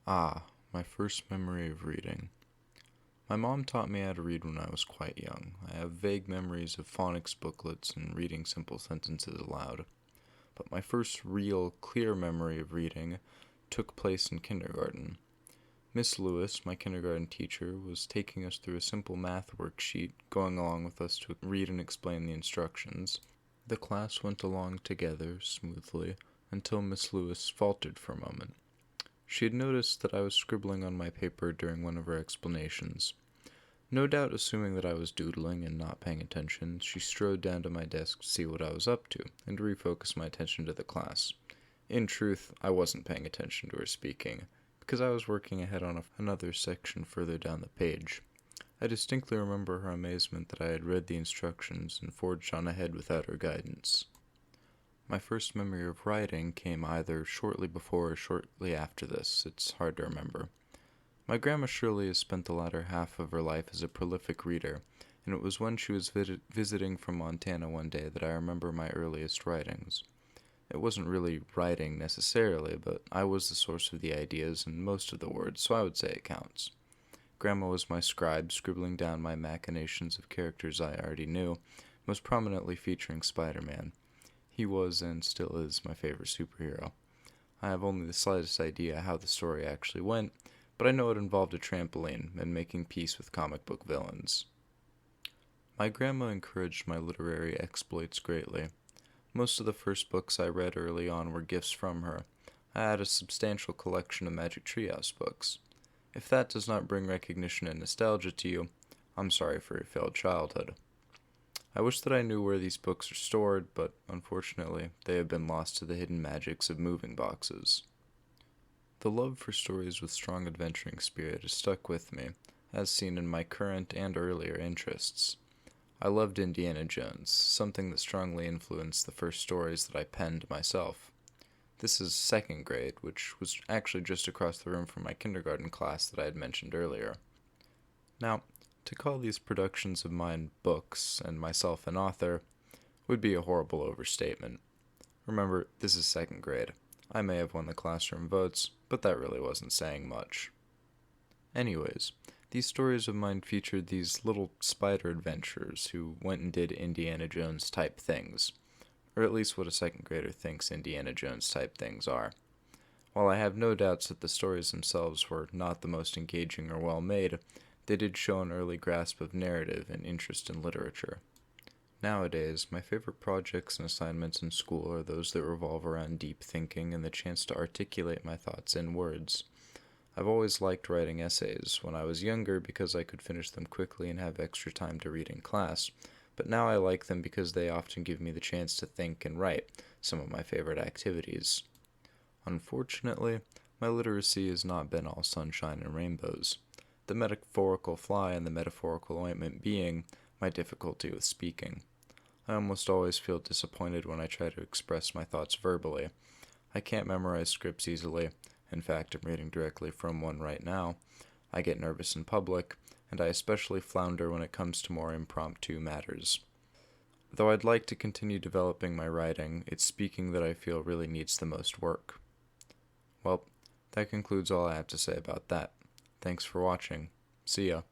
My first memory of reading. My mom taught me how to read when I was quite young. I have vague memories of phonics booklets and reading simple sentences aloud. But my first real, clear memory of reading took place in kindergarten. Miss Lewis, my kindergarten teacher, was taking us through a simple math worksheet, going along with us to read and explain the instructions. The class went along together smoothly until Miss Lewis faltered for a moment. She had noticed that I was scribbling on my paper during one of her explanations. No doubt assuming that I was doodling and not paying attention, she strode down to my desk to see what I was up to and to refocus my attention to the class. In truth, I wasn't paying attention to her speaking, because I was working ahead on another section further down the page. I distinctly remember her amazement that I had read the instructions and forged on ahead without her guidance. My first memory of writing came either shortly before or shortly after this. It's hard to remember. My grandma Shirley has spent the latter half of her life as a prolific reader, and it was when she was visiting from Montana one day that I remember my earliest writings. It wasn't really writing necessarily, but I was the source of the ideas and most of the words, so I would say it counts. Grandma was my scribe, scribbling down my machinations of characters I already knew, most prominently featuring Spider-Man. He was and still is my favorite superhero. I have only the slightest idea how the story actually went, but I know it involved a trampoline and making peace with comic book villains. My grandma encouraged my literary exploits greatly. Most of the first books I read early on were gifts from her. I had a substantial collection of Magic Treehouse books. If that does not bring recognition and nostalgia to you, I'm sorry for your failed childhood. I wish that I knew where these books are stored, but unfortunately, they have been lost to the hidden magics of moving boxes. The love for stories with strong adventuring spirit has stuck with me, as seen in my current and earlier interests. I loved Indiana Jones, something that strongly influenced the first stories that I penned myself. This is second grade, which was actually just across the room from my kindergarten class that I had mentioned earlier. Now, to call these productions of mine books, and myself an author, would be a horrible overstatement. Remember, this is second grade. I may have won the classroom votes, but that really wasn't saying much. Anyways, these stories of mine featured these little spider adventurers who went and did Indiana Jones type things, or at least what a second grader thinks Indiana Jones type things are. While I have no doubts that the stories themselves were not the most engaging or well made, they did show an early grasp of narrative and interest in literature. Nowadays, my favorite projects and assignments in school are those that revolve around deep thinking and the chance to articulate my thoughts in words. I've always liked writing essays when I was younger because I could finish them quickly and have extra time to read in class, but now I like them because they often give me the chance to think and write, some of my favorite activities. Unfortunately, my literacy has not been all sunshine and rainbows. The metaphorical fly and the metaphorical ointment being my difficulty with speaking. I almost always feel disappointed when I try to express my thoughts verbally. I can't memorize scripts easily. In fact, I'm reading directly from one right now. I get nervous in public, and I especially flounder when it comes to more impromptu matters. Though I'd like to continue developing my writing, it's speaking that I feel really needs the most work. Well, that concludes all I have to say about that. Thanks for watching. See ya.